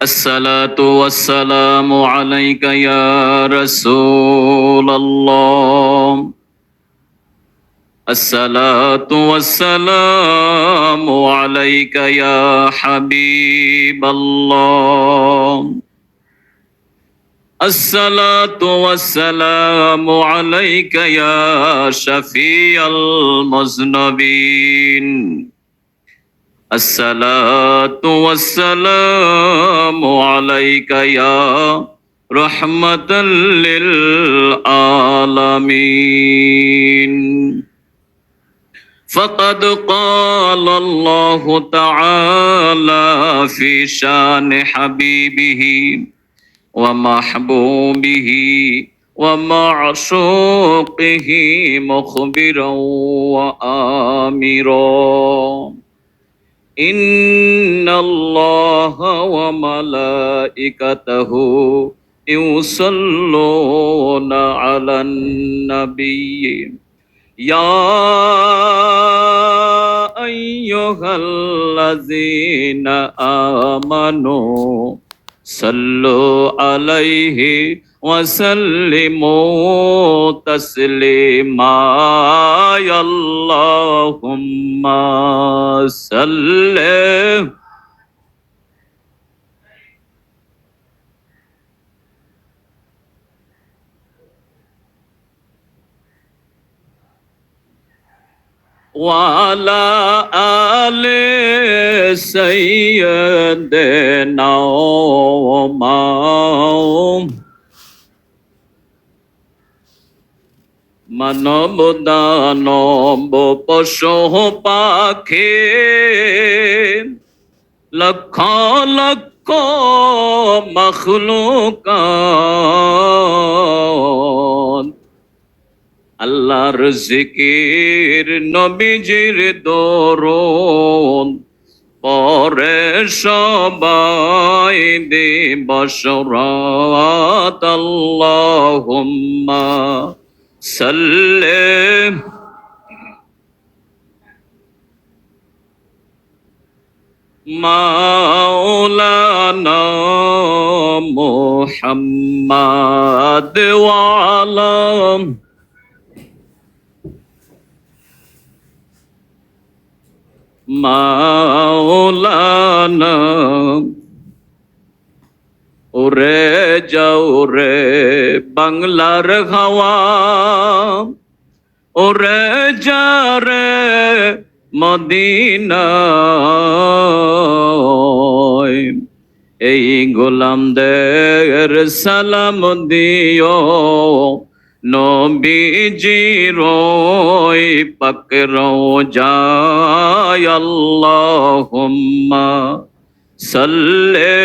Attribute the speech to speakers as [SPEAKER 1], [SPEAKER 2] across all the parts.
[SPEAKER 1] الصلاة والسلام عليك يا رسول الله. الصلاة والسلام عليك يا حبيب الله. الصلاة والسلام عليك يا شفيع المذنبين. الصلاة والسلام عليك يا رحمة للعالمين. فقد قال الله تعالى في شان حبيبه ومحبوبه ومعشوقه مخبرا وآمرا: إن الله وملائكته يصلون على النبي يا أيها الذين آمنوا صلوا عليه وسلموا تسليما. يا اللهم صل وعلى آل سيدنا মানব দানব পশু পাখি লক্ষ লক্ষ মাখলুকাত আল্লাহর জিকির নবীজির দরুদ পরে সবাই দিবস রাত। আল্লাহুম্মা সাল্লি মাওলানা মুহাম্মাদ ওয়া আলা মাওলানা। ওরে যাও রে বাংলার হাওয়া, ওরে যা রে মদিনায়, এই গোলামদের সালাম দিও নবীজির ওই পাক রওজায়। আল্লাহুম্মা সাল্লি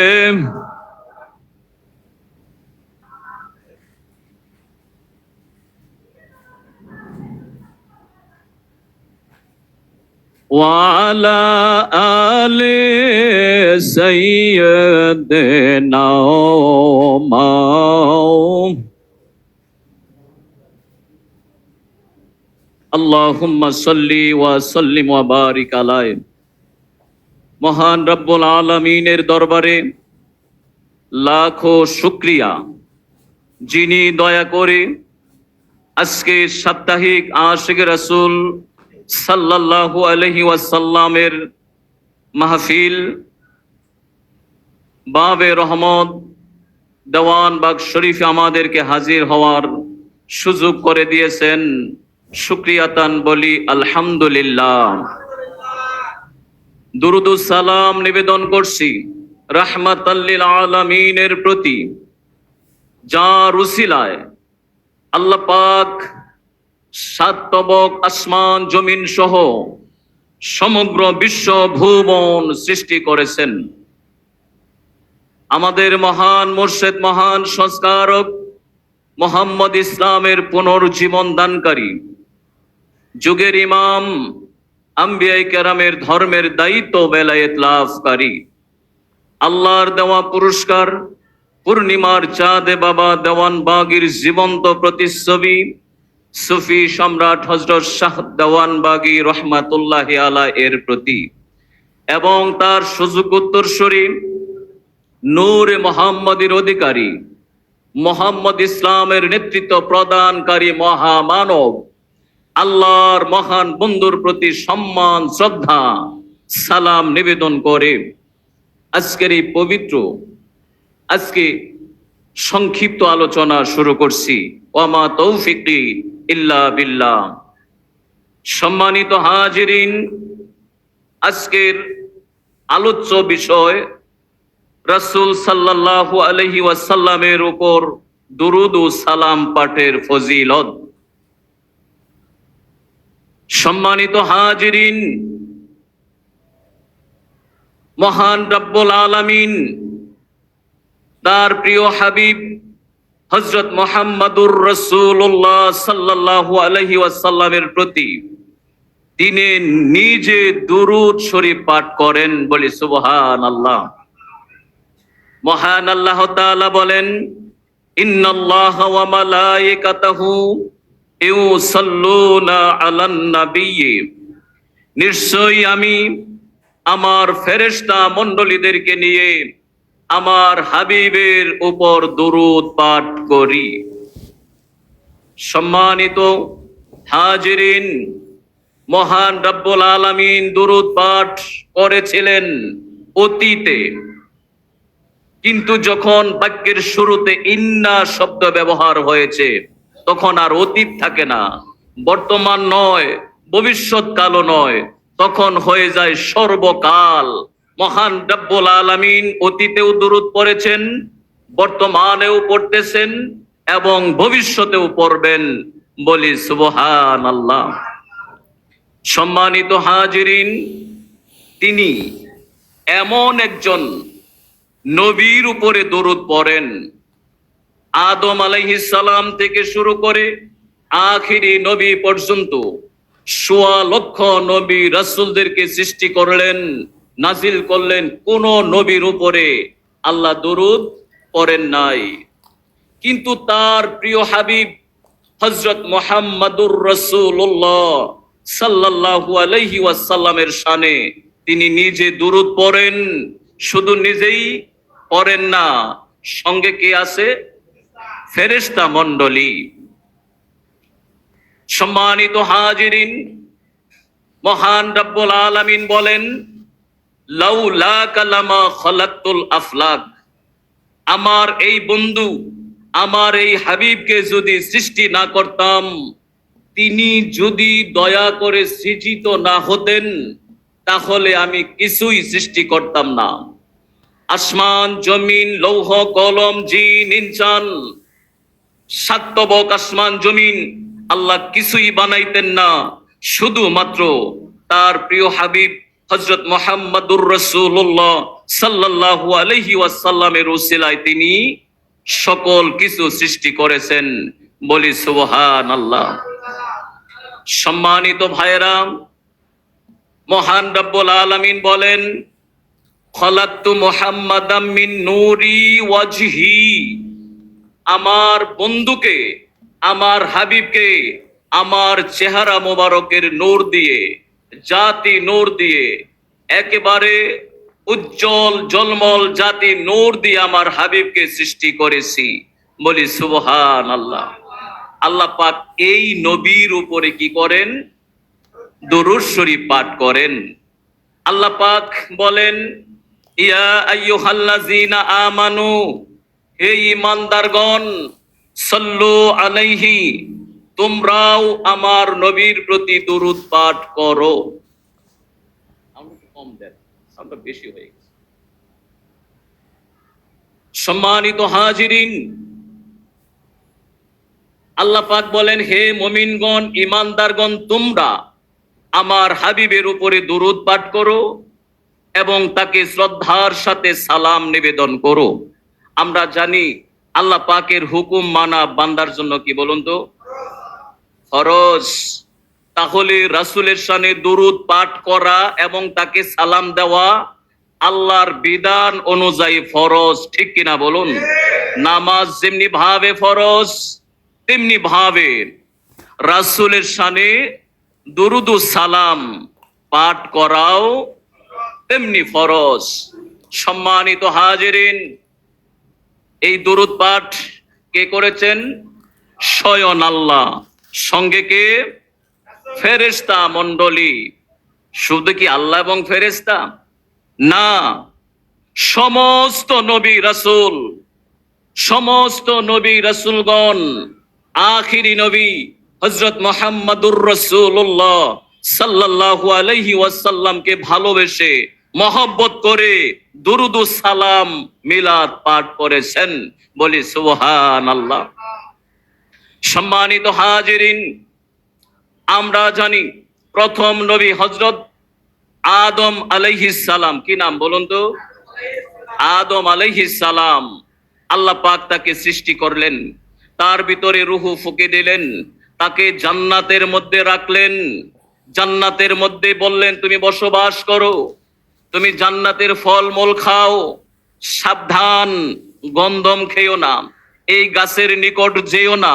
[SPEAKER 1] وعلى آل سيدنا اللهم صل وسلم وبارك عليه। মহান রব্বুল আলামিনের দরবারে লাখো শুকরিয়া, যিনি দয়া করে আজকে সাপ্তাহিক আশিক রাসূল সাল্লাল্লাহু আলাইহি ওয়াসাল্লামের মাহফিল বাবে রহমত দেওয়ানবাগ শরীফে আমাদেরকে হাজির হওয়ার সুযোগ করে দিয়েছেন। শুকরিয়াতান বলি আলহামদুলিল্লাহ। দুরুদ ও সালাম নিবেদন করছি রাহমাতাল লিল আলামিনের প্রতি, যার উসিলায় আল্লাহ পাক সাত তবক আসমান জমিন সহ সমগ্র বিশ্ব ভুবন সৃষ্টি করেছেন। আমাদের মহান মুর্শিদ, মহান সংস্কারক মুহাম্মদ ইসলামের পুনর্জীবন দানকারী, যুগের ইমাম, আম্বিয়ায়ে কেরামের ধর্মের দায়িত্ব বেলায়েত লাভকারী, আল্লাহর দেওয়া পুরস্কার পূর্ণিমার চাঁদে বাবা দেওয়ানবাগীর জীবন্ত প্রতিচ্ছবি সুফি সম্রাট হযরত শাহ দেওয়ানবাগী রহমাতুল্লাহি আলাইহি এর প্রতি এবং তার সুযোগ উত্তরসূরি নূরে মুহাম্মদের অধিকারী, মোহাম্মদ ইসলামের নেতৃত্ব প্রদানকারী মহামানব, আল্লাহর মহান বন্ধুর প্রতি সম্মান শ্রদ্ধা সালাম নিবেদন করে আজকের এই পবিত্র আজকে সংক্ষিপ্ত আলোচনা শুরু করছি। ওয়ামা তৌফিকি ইল্লা বিল্লাহ। সম্মানিত হাজিরিন, আজকের আলোচ্য বিষয় রাসূল সাল্লাল্লাহু আলাইহি ওয়াসাল্লামের উপর দুরুদ ও সালাম পাঠের ফজিলত। সম্মানিত হাজিরিন, মহান রব্বুল আলামিন তার প্রিয় হাবিব হযরত মুহাম্মদুর রাসূলুল্লাহ সাল্লাল্লাহু আলাইহি ওয়াসাল্লামের প্রতি তিনি নিজে দুরূদ শরীফ পাঠ করেন, বলি সুবহানাল্লাহ। মহান আল্লাহ তাআলা বলেন, ইন্নাল্লাহা ওয়া মালাইকাতাহু ইউসাল্লুনা আলান নাবিয়্যি, নিশ্চয়ই আমি আমার ফেরেশতা মণ্ডলীদেরকে নিয়ে আমার হাবিবের উপর দুরূদ পাঠ করি। সম্মানিত হাজিরিন, মহান রব্বুল আলামিন দুরূদ পাঠ করেছিলেন অতীতে, কিন্তু যখন বাক্যের শুরুতে ইন্না শব্দ ব্যবহার হয়েছে তখন আর অতীত থাকে না, বর্তমান নয়, ভবিষ্যৎকালও নয়, তখন হয়ে যায় সর্বকাল। মহান রব্বুল আলামিন অতীতেও দুরূদ পড়েছেন, বর্তমানেও পড়তেছেন এবং ভবিষ্যতেও পড়বেন, বলি সুবহানাল্লাহ। সম্মানিত হাজিরিন, তিনি এমন একজন নবীর উপরে দরুদ পড়েন, আদম আলাইহিস সালাম থেকে শুরু করে আখিরি নবী পর্যন্ত ১৬ লক্ষ নবী রাসূলদেরকে সৃষ্টি করলেন, নাজিল করলেন, কোন নবীর উপরে আল্লাহ দরুদ পড়েন নাই। কিন্তু তার প্রিয় হাবিব হযরত মুহাম্মদুর রাসূলুল্লাহ সাল্লাল্লাহু আলাইহি ওয়াসাল্লামের শানে তিনি নিজে দুরূদ পড়েন। শুধু নিজেই পড়েন না, সঙ্গে কে আছে? ফেরেশতা মণ্ডলী। সম্মানিত হাজিরিন, মহান রব্বুল আলামিন বলেন, লাউলা কালামা খালাকতুল আফলাক, আমার এই বন্ধু, আমার এই হাবিবকে যদি সৃষ্টি না করতাম, তিনি যদি দয়া করে সৃজিত না হতেন, তাহলে আমি কিছুই সৃষ্টি করতাম না। আসমান, জমিন, লৌহ কলম, জিন, ইনসান, সাতবক আসমান জমিন আল্লাহ কিছুই বানাইতেন না, শুধুমাত্র তার প্রিয় হাবিব হযরত মুহাম্মদুর রাসূলুল্লাহ সাল্লাল্লাহু আলাইহি ওয়াসাল্লামের উসিলায় তিনি সকল কিছু সৃষ্টি করেছেন, বলি সুবহানাল্লাহ। সম্মানিত ভাইরা, মহান রব্বুল আলামিন বলেন, খলাকতু মুহাম্মাদাম মিন নূরি ওয়াজহি, আমার বন্ধুকে, আমার হাবিবকে আমার চেহারা মোবারকের নূর দিয়ে, জাতি নূর দিয়ে, একেবারে উজ্জ্বল জলমল জাতি নূর দিয়ে আমার হাবিবকে সৃষ্টি করেছি, বলি সুবহানাল্লাহ। আল্লাহ পাক এই নবীর উপরে কি করেন? দুরূদ শরীফ পাঠ করেন। আল্লাহ পাক বলেন, ইয়া আইয়ুহাল্লাযীনা আমানু, হে ঈমানদারগণ, সাল্লু আলাইহি, তোমরাও আমার নবীর প্রতি দুরূদ পাঠ করো। আমরা কম দেন, আমরা বেশি হয়ে গেছে। সম্মানিত হাজিরিন, আল্লাহ পাক বলেন, হে মুমিনগণ, ঈমানদারগণ, তোমরা আমার হাবিবের উপরে দুরূদ পাঠ করো এবং তাকে শ্রদ্ধার সাথে সালাম নিবেদন করো। আমরা জানি আল্লাহ পাকের হুকুম মানা বান্দার জন্য কি বলুন তো? ফরজ। তাহলে রাসূলের শানে দুরূদ পাঠ করা এবং তাকে সালাম দেওয়া আল্লাহর বিধান অনুযায়ী ফরজ, ঠিক কিনা বলুন? নামাজ যেমনি ভাবে ফরজ, তেমনি ভাবে রাসূলের শানে দুরূদ ও সালাম পাঠ করাও তেমনি ফরজ। সম্মানিত হাজিরিন, এই দুরূদ পাঠ কে করেছেন? স্বয়ং আল্লাহ, সঙ্গে কে? ফেরেশতা মণ্ডলী। শুধু কি আল্লাহ এবং ফেরেশতা? না, সমস্ত নবী রাসূল, সমস্ত নবী রাসূলগণ, আখিরি নবী হযরত মুহাম্মদুর রাসূলুল্লাহ সাল্লাল্লাহু আলাইহি ওয়াসাল্লামকে ভালোবেসে মহব্বত করে দুরুদ ও সালাম মিলাদ পাঠ করেছেন। বলি সুবহানাল্লাহ। সম্মানিত হাজিরিন, আমরা জানি প্রথম নবী হযরত আদম আলাইহিস সালাম। কি নাম বলুন তো? আদম আলাইহিস সালাম। আল্লাহ পাক তাকে সৃষ্টি করলেন, তার ভিতরে রূহ ফুঁকে দিলেন, তাকে জান্নাতের মধ্যে রাখলেন, জান্নাতের মধ্যে বললেন তুমি বসবাস করো, তুমি জান্নাতের ফলমূল খাও, সাবধান গন্ধম খেও না, এই গাছের নিকট যেও না।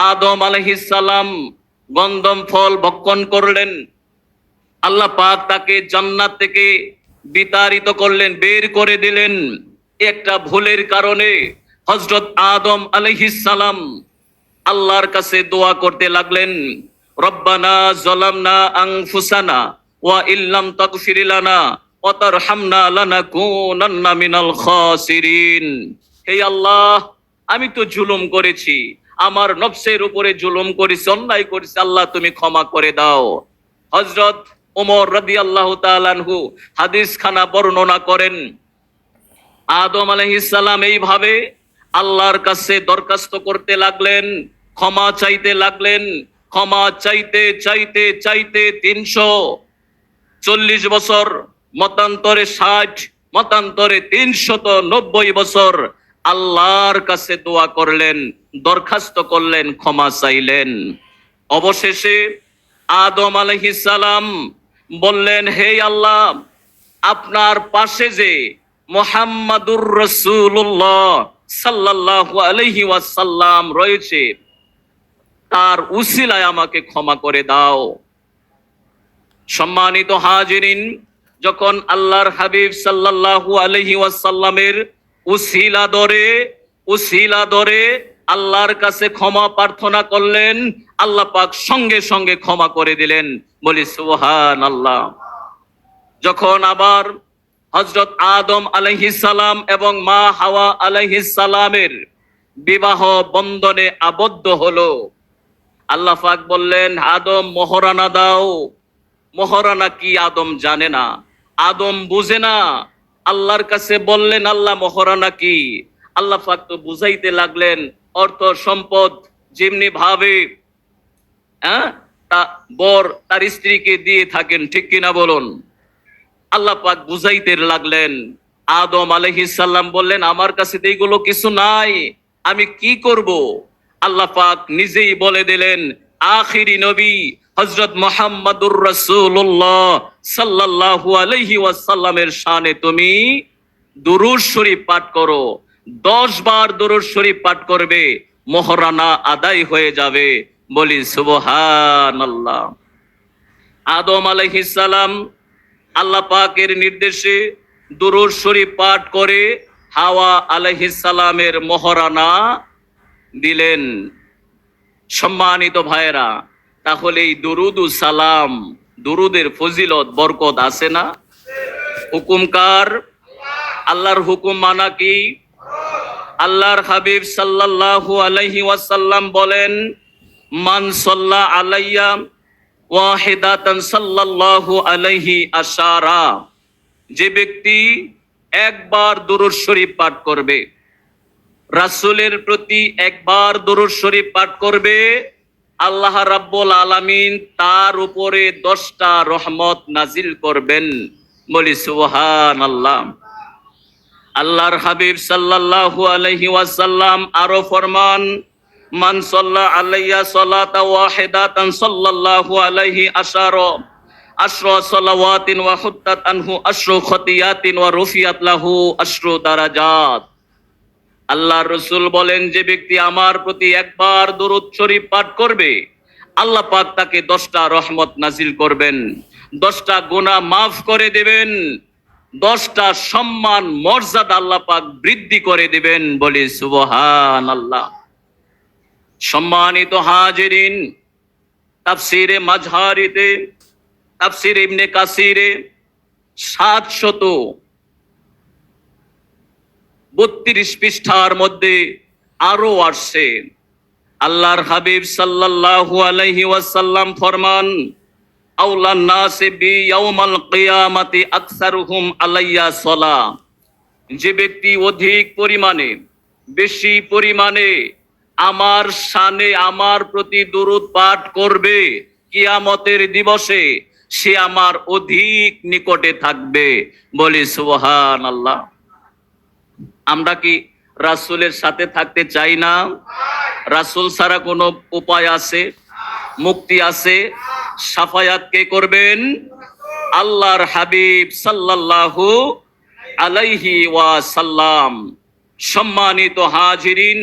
[SPEAKER 1] আদম আলাইহিস সালাম গন্ধম ফল ভক্ষণ করলেন, আল্লাহ পাক তাকে জান্নাত থেকে বিতাড়িত করলেন, বের করে দিলেন। একটা ভুলের কারণে হযরত আদম আলাইহিস সালাম আল্লাহর কাছে দোয়া করতে লাগলেন, রব্বানা যালামনা আনফুসানা ওয়া ইল্লাম তাগফির লানা ওয়া তারহামনা লানাকুনান্না মিনাল খাসিরিন। হে আল্লাহ, আমি তো জুলুম করেছি, আমার নফসের উপরে জুলুম করেছি, অন্যায় করেছি, আল্লাহ তুমি ক্ষমা করে দাও। হযরত ওমর রাদিয়াল্লাহু তাআলা আনহু হাদিস খানা বর্ণনা করেন, আদম আলাইহিস সালাম এইভাবে আল্লাহর কাছে দরখাস্ত করতে লাগলেন, ক্ষমা চাইতে লাগলেন। ক্ষমা চাইতে চাইতে চাইতে 340 বছর, মতান্তরে 60, মতান্তরে 390 বছর আল্লাহর কাছে দোয়া করলেন, দরখাস্ত করলেন, ক্ষমা চাইলেন। অবশেষে আদম আলাইহিস সালাম বললেন, হে আল্লাহ, আপনার পাশে যে মুহাম্মাদুর রাসূলুল্লাহ সাল্লাল্লাহু আলাইহি ওয়াসাল্লাম রয়েছে, তার উসিলায় আমাকে ক্ষমা করে দাও। সম্মানিত হাজিরিন, যখন আল্লাহর হাবিব সাল্লাল্লাহু আলাইহি ওয়াসাল্লামের উসিলা ধরে আল্লাহর কাছে ক্ষমা প্রার্থনা করলেন, আল্লাহ পাক সঙ্গে সঙ্গে ক্ষমা করে দিলেন। বলি সুবহানাল্লাহ। যখন আবার হযরত আদম আলাইহিস সালাম এবং মা হাওয়া আলাইহিস সালামের বিবাহ বন্ধনে আবদ্ধ হলো, আল্লাহ পাক বললেন, আদম মোহরানা দাও। মোহরানা কি আদম জানে না, আদম বুঝে না। আল্লাহর কাছে বললেন, আল্লাহ মোহরানা কি? আল্লাহ পাক তো বুঝাইতে লাগলেন, অর্থ সম্পদ যেমনি ভাবে বর তার স্ত্রীকে দিয়ে থাকেন, ঠিক কিনা বলুন। আল্লাহ পাক বুঝাইতে লাগলেন। আদম আলাইহিস সালাম বললেন, আমার কাছে তো এইগুলো কিছু নাই, আমি কি করব? আল্লাহ পাক নিজেই বলে দিলেন, আখিরি নবী হযরত মুহাম্মাদুর রাসূলুল্লাহ সাল্লাল্লাহু আলাইহি ওয়াসাল্লামের শানে তুমি দুরূদ শরীফ পাঠ করো। 10 বার দুরূদ শরীফ পাঠ করবে, মোহরানা আদায় হয়ে যাবে। বলি সুবহানাল্লাহ। আদম আলাইহিস সালাম আল্লাহ পাকের নির্দেশে দুরূদ শরীফ পাঠ করে হাওয়া আলাইহিস সালামের মোহরানা দিলেন। সম্মানিত ভাইরা, তাহলে এই দুরুদ ও সালাম, দুরুদের ফজিলত বরকত আছে না? হুকুম কার? আল্লাহর হুকুম মানা কি? আল্লাহর হাবিব সাল্লাল্লাহু আলাইহি ওয়াসাল্লাম বলেন, মান সাল্লা আলাইয়া ওয়াহিদাতান সাল্লাল্লাহু আলাইহি আশারা। যে ব্যক্তি একবার দুরূদ শরীফ পাঠ করবে, রাসূলের প্রতি একবার দুরূদ শরীফ পাঠ করবে, আল্লাহ রাব্বুল আলামিন তার উপরে 10টা রহমত নাজিল করবেন। বলি সুবহানাল্লাহ। আল্লাহর হাবিব সাল্লাল্লাহু আলাইহি ওয়াসাল্লাম আরো ফরমান, মান সাল্লা আলাইয়া সালাতা ওয়াহিদাতান সাল্লাল্লাহু আলাইহি আশরা সালাওয়াতিন ওয়া হুত্তাত আনহু আশরু খতিয়াতিন ওয়া রুফিয়াত লাহু আশরু দারাজাত। আল্লাহর রাসূল বলেন, যে ব্যক্তি আমার প্রতি একবার দুরূদ শরীফ পাঠ করবে, আল্লাহ পাক তাকে 10টা রহমত নাজিল করবেন, 10টা গুনাহ মাফ করে দেবেন। 10টা সম্মান মর্যাদা আল্লাহ পাক বৃদ্ধি করে দিবেন, বলি সুবহানাল্লাহ। সম্মানিত হাজিরিন, তাফসিরে মাজহারিতে, তাফসির ইবনে কাসিরে 732 পৃষ্ঠার মধ্যে আরো আসছে, আল্লাহর হাবিব সাল্লাল্লাহু আলাইহি ওয়াসাল্লাম ফরমান, আউলান নাসি বি ইয়াউমাল কিয়ামাতি আকসারুহুম আলাইয়া সালাহ। যে ব্যক্তি অধিক পরিমাণে, বেশি পরিমাণে আমার শানে, আমার প্রতি দুরূদ পাঠ করবে, কিয়ামতের দিবসে সে আমার অধিক নিকটে থাকবে, বলি সুবহানাল্লাহ। আমরা কি রাসূলের সাথে থাকতে চাই না? রাসূল ছাড়া কোনো উপায় আছে? মুক্তি আছে? শাফায়াত কে করবেন? আল্লাহর হাবিব সাল্লাল্লাহু আলাইহি ওয়াসাল্লাম। সম্মানিত হাজিরিন,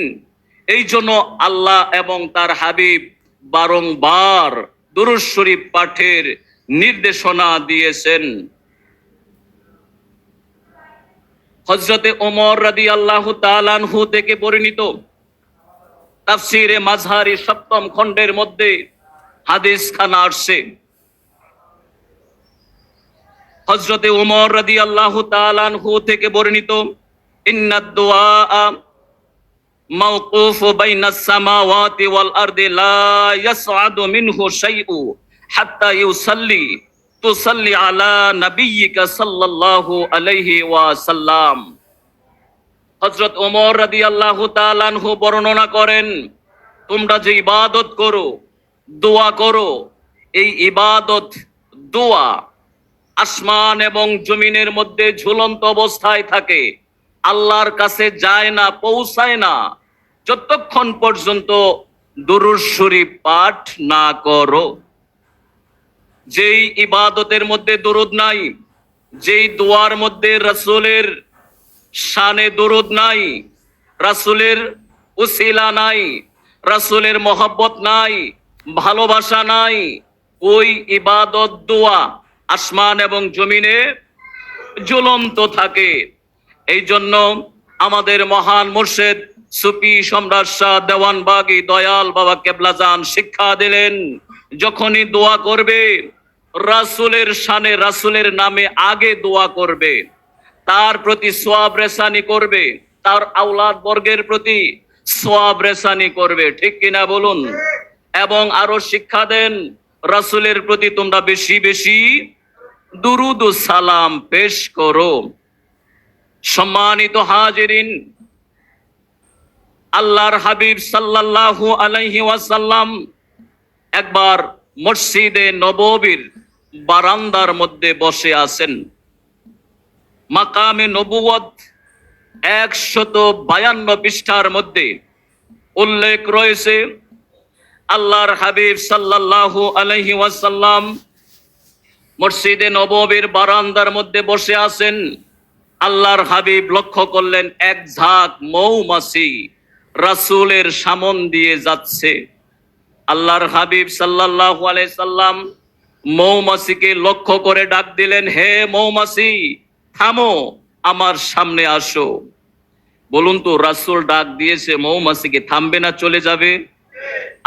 [SPEAKER 1] এই জন্য আল্লাহ এবং তার হাবিব বারংবার দুরূদ শরীফ পাঠের নির্দেশনা দিয়েছেন। হযরতে ওমর রাদিয়াল্লাহু তাআলা আনহু থেকে বর্ণিত তাফসিরে মাজহারি 7ম খণ্ডের মধ্যে হাদিস খানা আসছে, হযরতে ওমর রাদিয়াল্লাহু তাআলা আনহু থেকে বর্ণিত, ইন্নাদ দুআ মাওকুফু বাইনাস সামাওয়াতি ওয়াল আরদি লা ইয়াসআদু মিনহু শাইউ হাত্তা ইউসাল্লি তুসাল্লি আলা নাবিয়্যিকা সাল্লাল্লাহু আলাইহি ওয়াসাল্লাম। হযরত ওমর রাদিয়াল্লাহু তাআলা আনহু বর্ণনা করেন, তোমরা যে ইবাদত করো, দোয়া করো, এই ইবাদত দোয়া আসমান এবং জমিনের মধ্যে ঝুলন্ত অবস্থায় থাকে, আল্লাহর কাছে যায় না, পৌঁছায় না, যতক্ষণ পর্যন্ত দুরূদ শরীফ পাঠ না করো। যেই ইবাদতের মধ্যে দুরূদ নাই, যেই দোয়ার মধ্যে রাসূলের শানে দুরূদ নাই, রাসূলের উসিলা নাই, রাসূলের মহব্বত নাই, ভালোবাসা নাই, ওই ইবাদত দোয়া আসমান এবং জমিনে ঝুলন্ত থাকে। এই জন্য আমাদের মহান মুর্শিদ সুফি সম্রাট শাহ দেওয়ানবাগী দয়াল বাবা কেবলাজান শিক্ষা দিলেন, যখনই দোয়া করবে রাসূলের শানে, রাসূলের নামে আগে দোয়া করবে, তার প্রতি সওয়াব রেসানি করবে, তার আওলাদ বর্গের প্রতি সওয়াব রেসানি করবে, ঠিক কিনা বলুন? এবং আরো শিক্ষা দেন, রাসূলের প্রতি তোমরা বেশি বেশি দুরূদ ও সালাম পেশ করো। সম্মানিত হাজিরিন, আল্লাহর হাবিব সাল্লাল্লাহু আলাইহি ওয়াসাল্লাম একবার মসজিদে নববীর বারান্দার মধ্যে বসে আছেন। মাকামে নবুয়ত 152 পৃষ্ঠার মধ্যে উল্লেখ রয়েছে, আল্লাহর হাবিব সাল্লাল্লাহু আলাইহি ওয়াসাল্লাম মসজিদে নববীর বারান্দার মধ্যে বসে আছেন। আল্লাহর হাবিব লক্ষ্য করলেন এক ঝাঁক মৌমাছি রাসূলের সামন দিয়ে যাচ্ছে। আল্লাহর হাবিব সাল্লাল্লাহু আলাইহি সাল্লাম মৌমাছিকে লক্ষ্য করে ডাক দিলেন, হে মৌমাছি, থামো, আমার সামনে আসো। বলুন তো, রাসূল ডাক দিয়েছে, মৌমাছিকে থামবে না, চলে যাবে?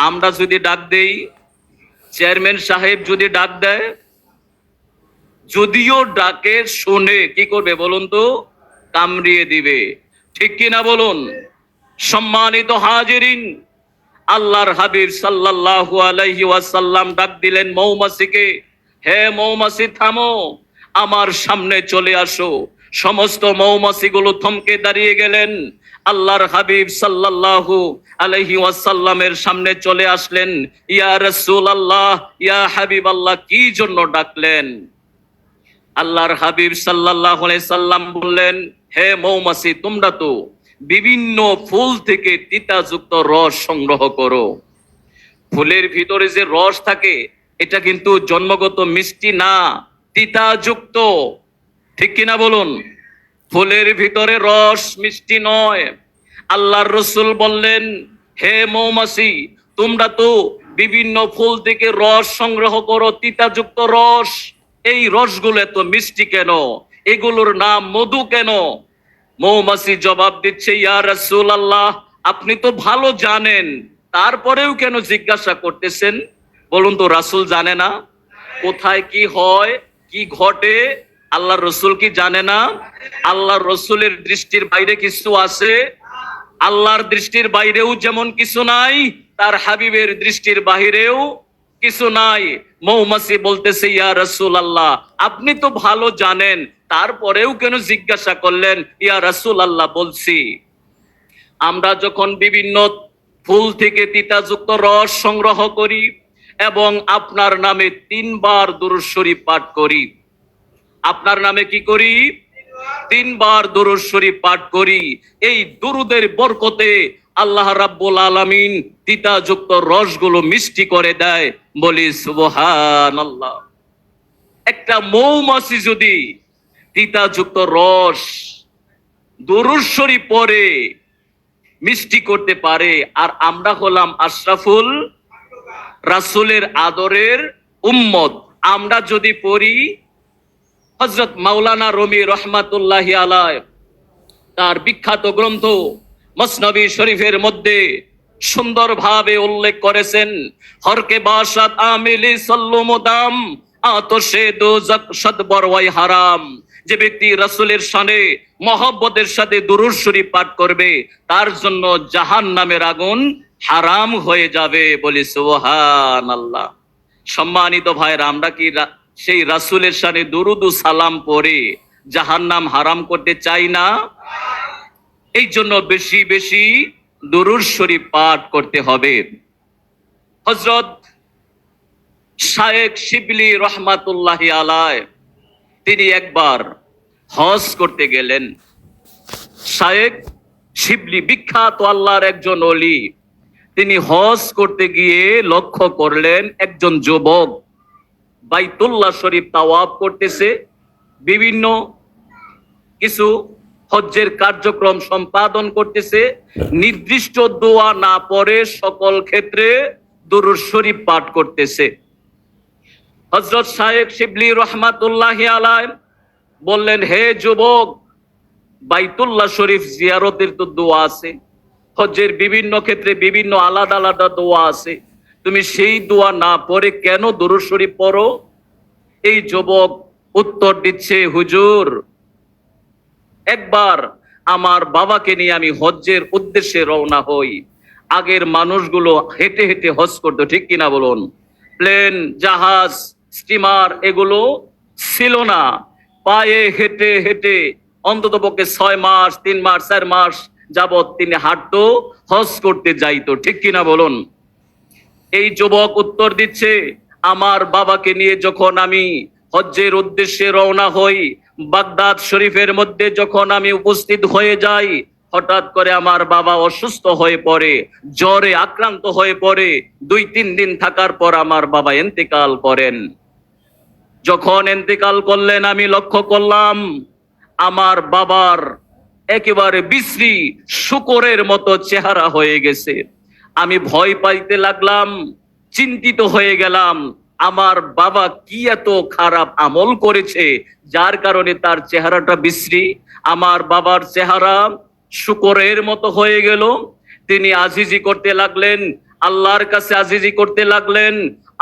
[SPEAKER 1] আমরা যদি ডাক দেই, চেয়ারম্যান সাহেব যদি ডাক দেয়, যদিও ডাকে শুনে কি করবে বলুন তো? কামড়িয়ে দিবে, ঠিক কিনা বলুন? সম্মানিত হাজিরিন, আল্লাহর হাবিব সাল্লাল্লাহু আলাইহি ওয়াসাল্লাম ডাক দিলেন মৌমাছিকে, হে মৌমাছি, থামো, আমার সামনে চলে আসো। সমস্ত মৌমাছিগুলো থমকে দাঁড়িয়ে গেলেন। আল্লাহর হাবিব সাল্লাল্লাহু আলাইহি ওয়াসাল্লামের সামনে চলে আসলেন। ইয়া রাসূলুল্লাহ, ইয়া হাবিবাল্লাহ, কি জন্য ডাকলেন? আল্লাহর হাবিব সাল্লাল্লাহু আলাইহি সাল্লাম বললেন, হে মৌমাছি, তোমরা তো বিভিন্ন ফুল থেকে তিতাযুক্ত রস সংগ্রহ করো। ফুলের ভিতরে যে রস থাকে এটা কিন্তু জন্মগত মিষ্টি না, তিতাযুক্ত, ঠিক কিনা বলুন? ফুলের ভিতরে রস মিষ্টি নয়। আল্লাহর রাসূল বললেন, হে মৌমাছি, তোমরা তো বিভিন্ন ফুল থেকে রস সংগ্রহ করো, তিতাযুক্ত রস, এই রসগুলো এত মিষ্টি কেন? এগুলোর নাম মধু কেন? মৌমাছি জবাব দিচ্ছে, ইয়া রাসূলুল্লাহ, আপনি তো ভালো জানেন, তারপরেও কেন জিজ্ঞাসা করতেছেন? বলুন তো, রাসূল জানে না কোথায় কি হয়, কি ঘটে? আল্লাহর রসুল কি জানে না? আল্লাহর রসুলের দৃষ্টির বাইরে কিছু আছে? আল্লাহর দৃষ্টির বাইরেও যেমন কিছু নাই, তার হাবিবের দৃষ্টির বাহিরেও কিছু নাই। মৌমাছি বলতেছে, ইয়া রাসূলুল্লাহ, আপনি তো ভালো জানেন, তারপরেও কেন জিজ্ঞাসা করলেন? ইয়া রাসূলুল্লাহ, বলছি, আমরা যখন বিভিন্ন ফুল থেকে তিতাযুক্ত রস সংগ্রহ করি এবং আপনার নামে 3 বার দুরূদ শরীফ পাঠ করি, আপনার নামে কি করি? 3 বার দুরূদ শরীফ পাঠ করি। এই দুরুদের বরকতে আল্লাহ রাব্বুল আলামিন তিতাযুক্ত রসগুলো মিষ্টি করে দেয়। বলি সুবহানাল্লাহ। একটা মৌমাছি যদি তিতাযুক্ত রস দুরূদ শরীফ পড়ে মিষ্টি করতে পারে, আর আমরা হলাম আশরাফুল রাসূলের আদরের উম্মত, আমরা যদি পড়ি, হযরত মাওলানা রুমি রহমাতুল্লাহি আলাইহি তার বিখ্যাত গ্রন্থ মসনবী শরীফের মধ্যে সুন্দরভাবে উল্লেখ করেছেন, হরকে বাসাত আমিলি সাল্লুমুদাম আতশে দোজক সদবর ওয়াই হারাম। যে ব্যক্তি রাসূলের শানে মহব্বতের সাথে দুরূদ শরীফ পাঠ করবে, তার জন্য জাহান্নামের আগুন হারাম হয়ে যাবে। বলি সুবহানাল্লাহ। সম্মানিত ভাইরা, আমরা কি সেই রাসূলের শানে দুরূদ ও সালাম পড়ে জাহান্নাম হারাম করতে চাই না? এই জন্য বেশি বেশি দুরূদ শরীফ পাঠ করতে হবে। হযরত শায়েখ শিবলি রহমাতুল্লাহি আলাইহি তিনি একবার হজ করতে গেলেন। শায়েখ শিবলি বিখ্যাত আল্লাহর একজন ওলি, তিনি হজ করতে গিয়ে লক্ষ্য করলেন একজন যুবক বাইতুল্লাহ শরীফ তাওয়াফ করতেছে, বিভিন্ন কিছু হজ্জের কার্যক্রম সম্পাদন করতেছে, নির্দিষ্ট দোয়া না পড়ে সকল ক্ষেত্রে দুরূদ শরীফ পাঠ করতেছে। হযরত শায়েখ শিবলি রহমাতুল্লাহি আলাইহি বললেন, হে যুবক, বাইতুল্লাহ শরীফ জিয়ারতের তো দোয়া আছে, হজ্জের বিভিন্ন ক্ষেত্রে বিভিন্ন আলাদা আলাদা দোয়া আছে, তুমি সেই দোয়া না পড়ে কেন দুরূদ শরীফ পড়ো? এই যুবক উত্তর দিচ্ছে, হুজুর, একবার আমার বাবাকে নিয়ে আমি হজ্জের উদ্দেশ্যে রওনা হই। আগের মানুষগুলো হেঁটে হেঁটে হজ করতো, ঠিক কিনা বলুন? প্লেন, জাহাজ, স্টিমার এগুলো ছিল না। পায়ে হেঁটে হেঁটে অন্তত পক্ষে 6 মাস, 3 মাস, 4 মাস যাবত তিনি হাঁটতো, হজ করতে যাইতো, ঠিক কিনা বলুন? এই যুবক উত্তর দিচ্ছে, আমার বাবাকে নিয়ে যখন আমি হজ্জের উদ্দেশ্যে রওনা হই, বাগদাদ শরীফের মধ্যে যখন আমি উপস্থিত হয়ে যাই, হঠাৎ করে আমার বাবা অসুস্থ হয়ে পড়ে, জ্বরে আক্রান্ত হয়ে পড়ে। 2-3 দিন থাকার পর আমার বাবা ইন্তেকাল করেন। যখন ইন্তেকাল করলেন, আমি লক্ষ্য করলাম আমার বাবার একেবারে বিশ্রী শূকরের মতো চেহারা হয়ে গেছে। আমি ভয় পাইতে লাগলাম, চিন্তিত হয়ে গেলাম, আমার বাবা কি এত খারাপ আমল করেছে যার কারণে তার চেহারাটা বিশ্রী? আমার বাবার চেহারা শূকরের মতো হয়ে গেল। তিনি আজিজি করতে লাগলেন, আল্লাহর কাছে আজিজি করতে লাগলেন,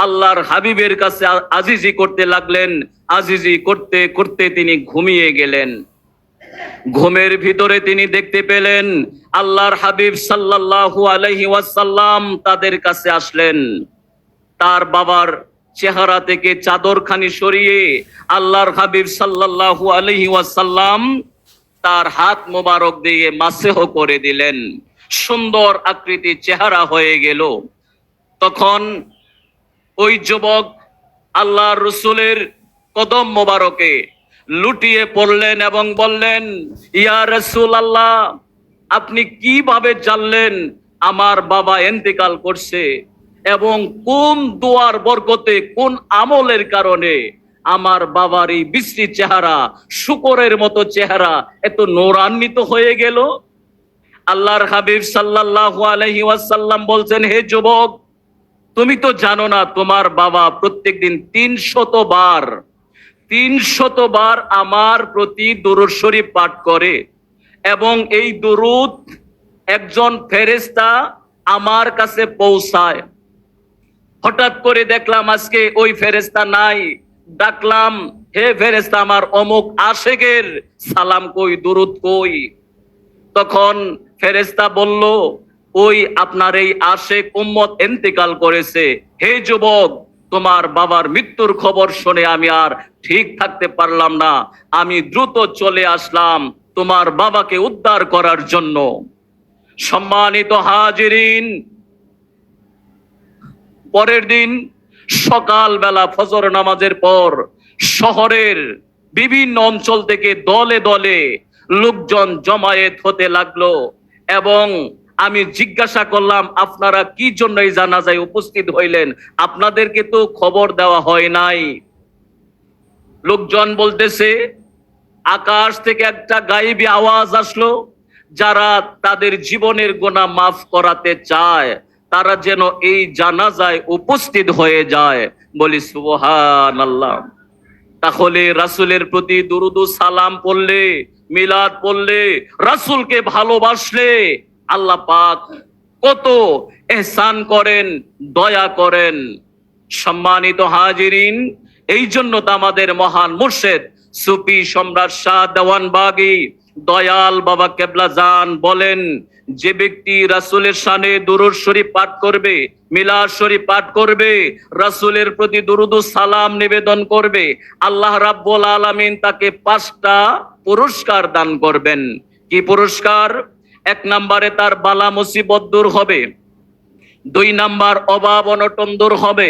[SPEAKER 1] আল্লাহর হাবিবের কাছে আজিজি করতে লাগলেন। আজিজি করতে করতে তিনি ঘুমিয়ে গেলেন। ঘুমের ভিতরে তিনি দেখতে পেলেন আল্লাহর হাবিব সাল্লাল্লাহু আলাইহি ওয়াসাল্লাম তাদের কাছে আসলেন। তার বাবার চেহারা থেকে চাদরখানি সরিয়ে আল্লাহর হাবিব সাল্লাল্লাহু আলাইহি ওয়াসাল্লাম তার হাত মোবারক দিয়ে মাসেহ করে দিলেন। সুন্দর আকৃতি চেহারা হয়ে গেল। তখন ওই যুবক আল্লাহর রাসূলের কদম মোবারকে লুটিয়ে পড়লেন এবং বললেন, ইয়া রাসূলুল্লাহ, আপনি কিভাবে জানলেন আমার বাবা ইন্তেকাল করছে এবং কোন দোয়ার বরকতে, কোন আমলের কারণে আমার বাবার এই বিশ্রী চেহারা, শূকরের মতো চেহারা এত নূরান্বিত হয়ে গেল? আল্লাহর হাবিব সাল্লাল্লাহু আলাইহি ওয়াসাল্লাম বলছেন, হে যুবক, তুমি তো জানো না তোমার বাবা প্রত্যেকদিন 300 বার 300 বার আমার প্রতি দুরূদ শরীফ পাঠ করে এবং এই দুরূদ একজন ফেরেশতা আমার কাছে পৌঁছায়। হঠাৎ করে দেখলাম আজকে ওই ফেরেশতা নাই। ডাকলাম, হে ফেরেশতা, আমার অমুক আশেকের সালাম কই, দুরূদ কই? তখন ফেরেশতা বলল, ওই আপনার এই আশেক উম্মত ইন্তেকাল করেছে। হে যুবক, তোমার বাবার মৃত্যুর খবর শুনে আমি আর ঠিক থাকতে পারলাম না, আমি দ্রুত চলে আসলাম তোমার বাবাকে উদ্ধার করার জন্য। সম্মানিত হাজিরিন, পরের দিন সকালবেলা ফজর নামাজের পর শহরের বিভিন্ন অঞ্চল থেকে দলে দলে লোকজন জমায়েত হতে লাগলো এবং আমি জিজ্ঞাসা করলাম, আপনারা কি জন্য এই জানাজায় উপস্থিত হইলেন? আপনাদেরকে তো খবর দেওয়া হয় নাই। লোকজন বলতেছে, আকাশ থেকে একটা গায়েবী আওয়াজ আসলো, যারা তাদের জীবনের গুনাহ মাফ করাতে চায় তারা যেন এই জানাজায় উপস্থিত হয়ে যায়। বলি সুবহানাল্লাহ। তাহলে রাসূলের প্রতি দুরূদ ও সালাম পড়লে, মিলাদ পড়লে, রাসূলকে ভালোবাসলে আল্লাহ পাক কত ইহসান করেন, দয়া করেন। সম্মানিত হাজিরিন, এই জন্য তো আমাদের মহান মুর্শিদ সুফি সম্রাট শাহ দেওয়ানবাগী দয়াল বাবা কেবলা জান বলেন, যে ব্যক্তি রাসূলের শানে দুরূদ শরীফ পাঠ করবে, মিলাদ শরীফ পাঠ করবে, রাসূলের প্রতি দুরূদ ও সালাম নিবেদন করবে, আল্লাহ রাব্বুল আলামিন তাকে 5টা পুরস্কার দান করবেন। কি পুরস্কার? 1 নম্বরে তার বালা মুসিবত দূর হবে, 2 নাম্বার অভাব অনটন দূর হবে,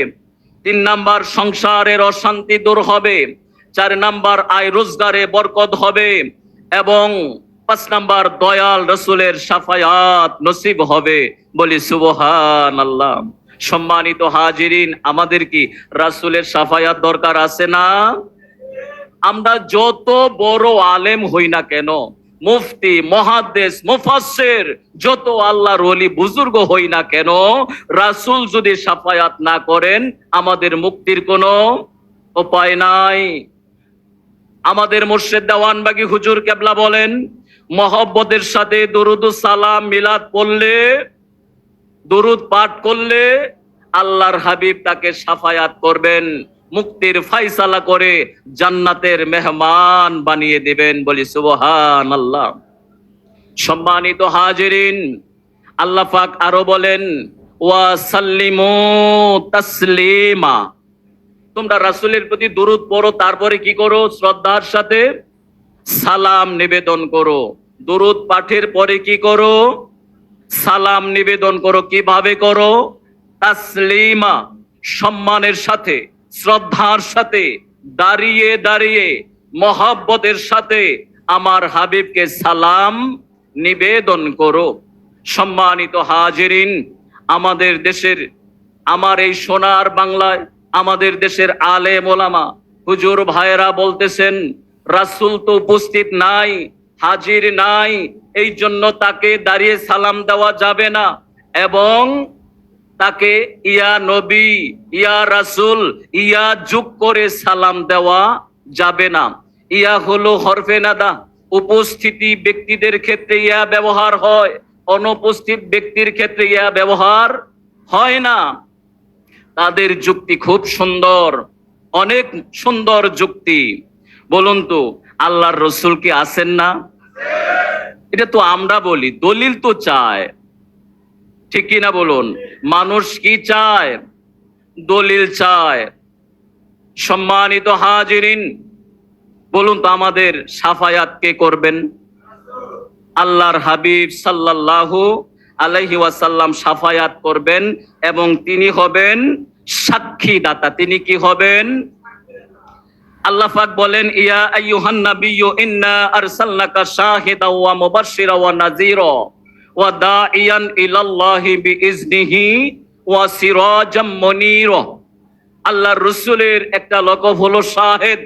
[SPEAKER 1] 3 নাম্বার সংসারের অশান্তি দূর হবে, 4 নাম্বার আয় রোজগারে বরকত হবে এবং 5 নাম্বার দয়াল রাসূলের শাফায়াত নসিব হবে। বলি সুবহানাল্লাহ। সম্মানিত হাজিরিন, আমাদের কি রাসূলের শাফায়াত দরকার আছে না? আমরা যত বড় আলেম হই না কেন, মুফতি, মুহাদ্দিস, মুফাসসির, যত আল্লাহর ওলি বুজুর্গ হই না কেন, রাসূল যদি শাফায়াত না করেন আমাদের মুক্তির কোনো উপায় নাই। আমাদের মুর্শিদ দেওয়ানবাগী হুজুর কেবলা বলেন, মহব্বতের সাথে দুরূদ ও সালাম মিলাদ পড়লে, দুরূদ পাঠ করলে আল্লাহর হাবিব তাকে শাফায়াত করবেন, মুক্তির ফায়সালা করে জান্নাতের মেহমান বানিয়ে দিবেন। বলি সুবহানাল্লাহ। সম্মানিত হাজিরিন, আল্লাহ পাক আরো বলেন, ওয়া সাল্লিমু তাসলিমা। তোমরা রাসূলের প্রতি দুরূদ পড়ো, তারপরে কি করো? শ্রদ্ধার সাথে সালাম নিবেদন করো। দুরূদ পাঠের পরে কি করো? সালাম নিবেদন করো। কিভাবে করো? তাসলিমা, সম্মানের সাথে, শ্রদ্ধার সাথে, দাঁড়িয়ে দাঁড়িয়ে মহব্বতের সাথে আমার হাবিবকে সালাম নিবেদন করো। সম্মানিত হাজিরিন, আমাদের দেশের, আমার এই সোনার বাংলায় আমাদের দেশের আলেম ওলামা হুজুর ভাইয়েরা বলতেছেন, রাসূল তো উপস্থিত নাই, হাজির নাই, এই জন্য তাকে দাঁড়িয়ে সালাম দেওয়া যাবে না এবং তাকে ইয়া নবী, ইয়া রাসূল, ইয়া যোগ করে সালাম দেওয়া যাবে না। ইয়া হলো হরফে নাদা, উপস্থিতি ব্যক্তিদের ক্ষেত্রে ইয়া ব্যবহার হয়, অনুপস্থিত ব্যক্তির ক্ষেত্রে ইয়া ব্যবহার হয় না। তাদের যুক্তি খুব সুন্দর, অনেক সুন্দর যুক্তি। বলুন তো, আল্লাহর রাসূল কি আছেন না? এটা তো আমরা বলি, দলিল তো চায়, ঠিক কি না বলুন? মানুষ কি চায়? দলিল চায়। সম্মানিত হাজিরিন, বলুন তো আমাদের শাফায়াত কে করবেন? আল্লাহর হাবিব সাল্লাল্লাহু আলাইহি ওয়াসাল্লাম শাফায়াত করবেন এবং তিনি হবেন সাক্ষী দাতা। তিনি কি হবেন? আল্লাহ পাক বলেন, ইয়া আইয়ুহান নাবিয়্যু ইন্না আরসালনাকা শাহিদাও ওয়া মুবাশশিরা ওয়া নাযীরা ওয়া দাঈয়ান ইলাল্লাহি বিইজনিহি ওয়া সিরাজাম মুনীরা। আল্লাহর রাসূলের একটা লকব হলো শাহেদ,